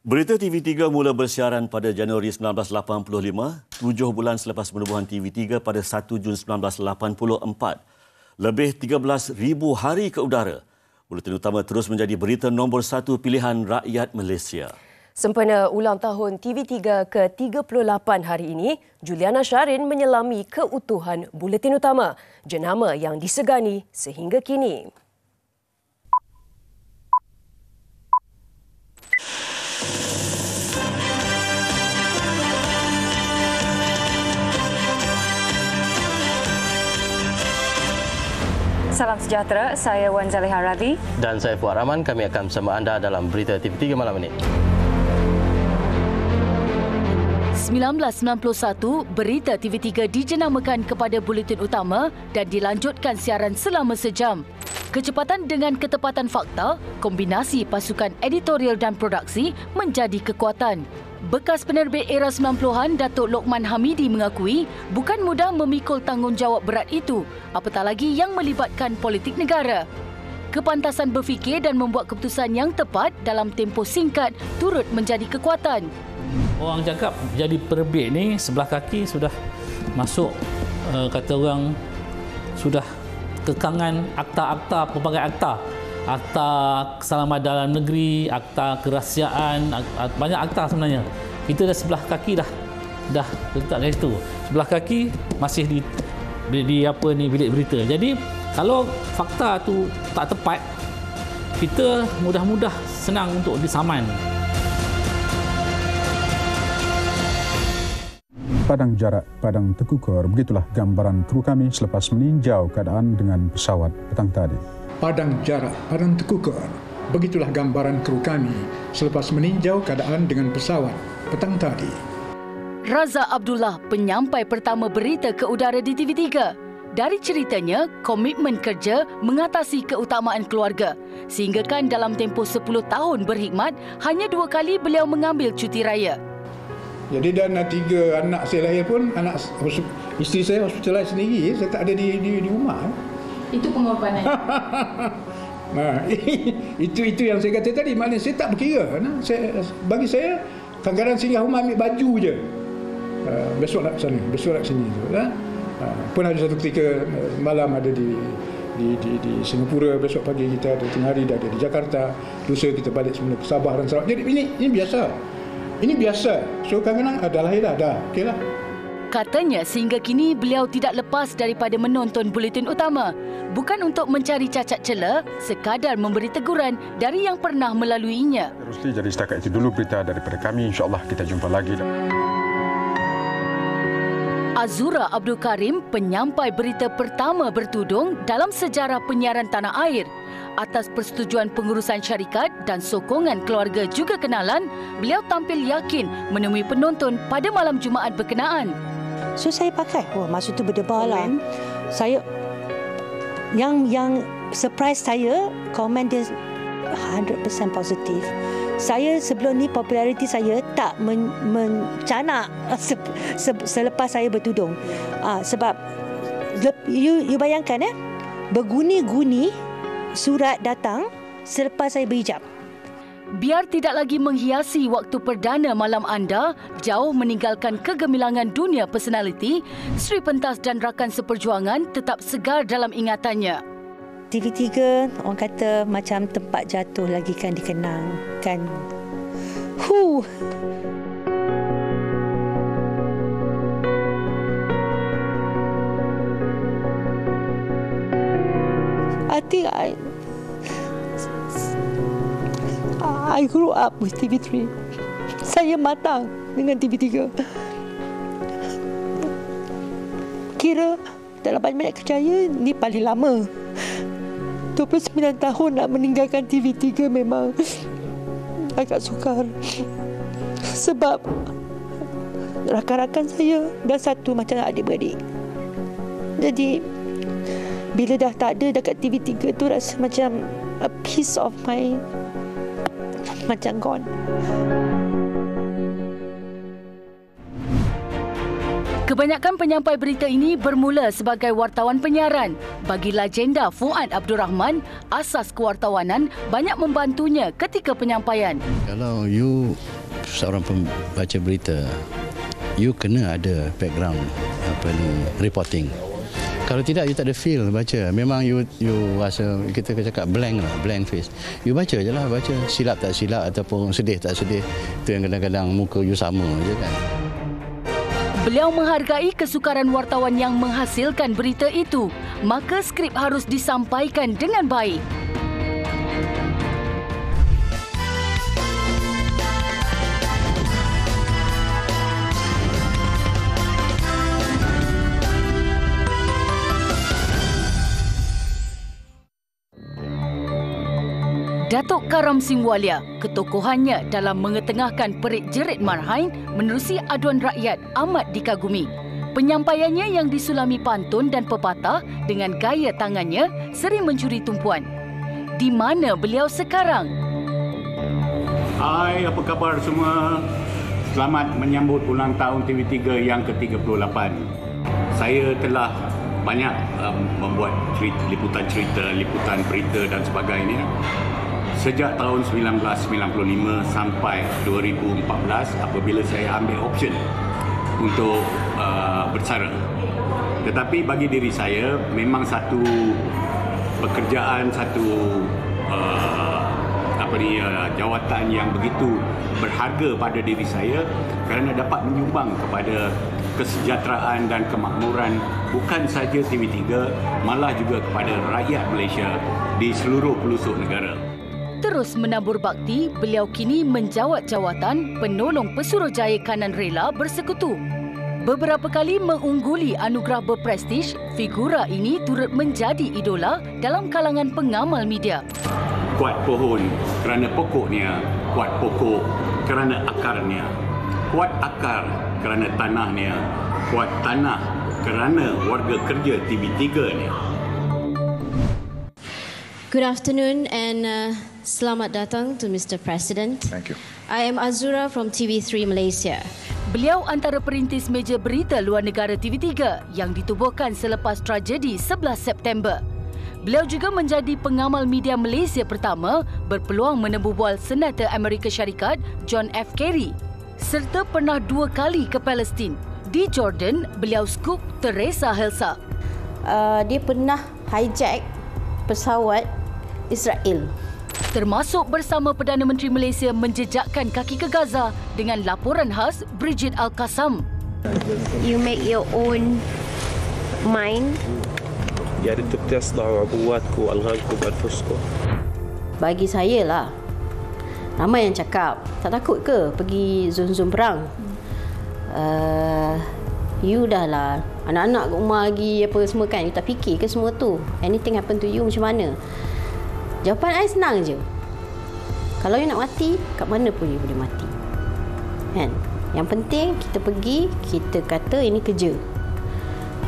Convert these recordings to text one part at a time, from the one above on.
Berita TV3 mula bersiaran pada Januari 1985, 7 bulan selepas penubuhan TV3 pada 1 Jun 1984. Lebih 13,000 hari ke udara. Buletin Utama terus menjadi berita nombor 1 pilihan rakyat Malaysia. Sempena ulang tahun TV3 ke-38 hari ini, Juliana Syarin menyelami keutuhan Buletin Utama, jenama yang disegani sehingga kini. Salam sejahtera, saya Wan Zaliha Radhi. Dan saya Fuad Rahman, kami akan bersama anda dalam Berita TV3 malam ini. 1991, Berita TV3 dijenamakan kepada Buletin Utama dan dilanjutkan siaran selama sejam. Kecepatan dengan ketepatan fakta, kombinasi pasukan editorial dan produksi menjadi kekuatan. Bekas penerbit era 90-an Datuk Lokman Hamidi mengakui bukan mudah memikul tanggungjawab berat itu, apatah lagi yang melibatkan politik negara. Kepantasan berfikir dan membuat keputusan yang tepat dalam tempoh singkat turut menjadi kekuatan. Orang cakap jadi penerbit ni sebelah kaki sudah masuk, kata orang, sudah kekangan akta-akta, pelbagai akta. Akta keselamatan dalam negeri, akta kerahsiaan, banyak akta sebenarnya. Kita dah sebelah kaki dah letak kat situ. Sebelah kaki masih di bilik berita. Jadi kalau fakta tu tak tepat, kita mudah-mudah senang untuk disaman. Padang jarak, padang terkukar, begitulah gambaran kru kami selepas meninjau keadaan dengan pesawat petang tadi. Padang jarak, padang terkukar. Begitulah gambaran kru kami selepas meninjau keadaan dengan pesawat petang tadi. Raza Abdullah, penyampai pertama berita ke udara di TV3. Dari ceritanya, komitmen kerja mengatasi keutamaan keluarga. Sehinggakan dalam tempoh 10 tahun berkhidmat, hanya 2 kali beliau mengambil cuti raya. Jadi dan 3 anak saya lahir pun, isteri saya hospitalize sendiri, saya tak ada di rumah. Itu pengorbanan. Nah, itu yang saya kata tadi. Maknanya saya tak berkira. Bagi saya, kadang-kadang singgah rumah ambil baju je. Besok nak ke sana, besok nak ke sini. Pun ada satu ketika malam ada di Singapura, besok pagi kita ada tengah hari dah ada di Jakarta, lusa kita balik semula ke Sabah dan Sarawak. Jadi ini biasa. Ini biasa. So kadang-kadang dah lahir dah. Okeylah. Katanya sehingga kini beliau tidak lepas daripada menonton Buletin Utama. Bukan untuk mencari cacat celah, sekadar memberi teguran dari yang pernah melaluinya. Terusli, jadi setakat itu dulu berita daripada kami. InsyaAllah kita jumpa lagi. Azura Abdul Karim, penyampai berita pertama bertudung dalam sejarah penyiaran tanah air. Atas persetujuan pengurusan syarikat dan sokongan keluarga juga kenalan, beliau tampil yakin menemui penonton pada malam Jumaat berkenaan. So saya pakai. Masa tu berdebar lah. Saya yang surprise saya, komen dia 100% positif. Saya sebelum ni populariti saya tak mencanak selepas saya bertudung. Sebab you bayangkan berguni-guni surat datang selepas saya berhijab. Biar tidak lagi menghiasi waktu perdana malam anda, jauh meninggalkan kegemilangan dunia personaliti, Sri Pentas dan rakan seperjuangan tetap segar dalam ingatannya. TV3, orang kata macam tempat jatuh lagi kan dikenang, kan. I think I grew up with TV3. Saya matang dengan TV3. Kira dalam banyak kerjaya, ni paling lama. 29 tahun nak meninggalkan TV3 memang agak sukar. Sebab rakan-rakan saya dah satu macam adik-beradik. Jadi, bila dah tak ada dekat TV3 tu rasa macam a piece of my macam gone. Kebanyakan penyampai berita ini bermula sebagai wartawan penyiaran. Bagi legenda Fuad Abdul Rahman, asas kewartawanan banyak membantunya ketika penyampaian. Kalau you seorang pembaca berita, you kena ada background reporting. Kalau tidak, you tak ada feel baca. Memang you rasa, kita cakap blank lah, blank face. You baca je lah, baca. Silap tak silap ataupun sedih tak sedih. Itu yang kadang-kadang muka you sama je kan. Beliau menghargai kesukaran wartawan yang menghasilkan berita itu. Maka skrip harus disampaikan dengan baik. Datuk Karam Singh Walia, ketokohannya dalam mengetengahkan perit-jerit marhain menerusi aduan rakyat amat dikagumi. Penyampaiannya yang disulami pantun dan pepatah dengan gaya tangannya sering mencuri tumpuan. Di mana beliau sekarang? Hai, apa khabar semua? Selamat menyambut ulang tahun TV3 yang ke-38. Saya telah banyak membuat liputan cerita, liputan berita dan sebagainya. Sejak tahun 1995 sampai 2014 apabila saya ambil option untuk bersara. Tetapi bagi diri saya memang satu pekerjaan, satu jawatan yang begitu berharga pada diri saya kerana dapat menyumbang kepada kesejahteraan dan kemakmuran bukan saja TV3 malah juga kepada rakyat Malaysia di seluruh pelosok negara. Terus menabur bakti, beliau kini menjawat jawatan penolong Pesuruhjaya Kanan Rela Bersekutu. Beberapa kali mengungguli anugerah berprestij, figura ini turut menjadi idola dalam kalangan pengamal media. Kuat pohon kerana pokoknya, kuat pokok kerana akarnya, kuat akar kerana tanahnya, kuat tanah kerana warga kerja TV3-nya. Good afternoon and selamat datang to Mr. President. Thank you. I am Azura from TV3 Malaysia. Beliau antara perintis meja berita luar negara TV3 yang ditubuhkan selepas tragedi 11 September. Beliau juga menjadi pengamal media Malaysia pertama berpeluang menempuh bual Senator Amerika Syarikat John F. Kerry serta pernah 2 kali ke Palestin. Di Jordan, beliau skup Teresa Helsa. Dia pernah hijack pesawat Israel. Termasuk bersama Perdana Menteri Malaysia menjejakkan kaki ke Gaza dengan laporan khas Brigid Al-Qassam. You make your own mind. يعني انت بتصنعوا عبواتكم والغامكم بانفسكم. Bagi saya lah, ramai yang cakap tak takut ke pergi zon-zon perang. You dah lah anak-anak kat rumah lagi apa semua kan, you tak fikir ke semua tu? Anything happen to you macam mana? Jawapan saya senang je. Kalau you nak mati, kat mana pun you boleh mati. Kan? Yang penting kita pergi, kita kata ini kerja.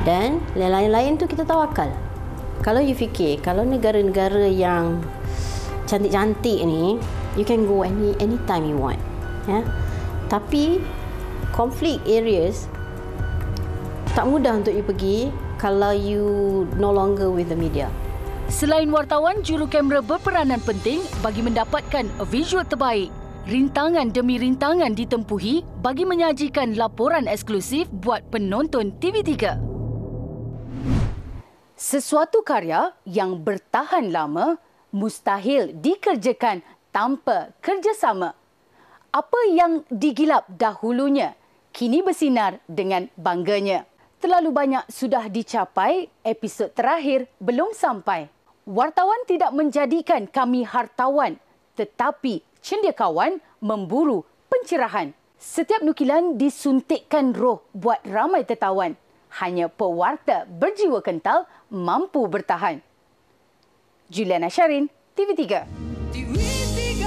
Dan lain-lain tu kita tawakal. Kalau you fikir, kalau negara-negara yang cantik-cantik ni, you can go anytime you want. Ya? Tapi conflict areas tak mudah untuk you pergi kalau you no longer with the media. Selain wartawan, jurukamera berperanan penting bagi mendapatkan visual terbaik. Rintangan demi rintangan ditempuhi bagi menyajikan laporan eksklusif buat penonton TV3. Sesuatu karya yang bertahan lama mustahil dikerjakan tanpa kerjasama. Apa yang digilap dahulunya kini bersinar dengan bangganya. Terlalu banyak sudah dicapai, episod terakhir belum sampai. Wartawan tidak menjadikan kami hartawan, tetapi cendekiawan memburu pencerahan. Setiap nukilan disuntikkan roh buat ramai tertawan. Hanya pewarta berjiwa kental mampu bertahan. Juliana Syarin, TV3. TV3.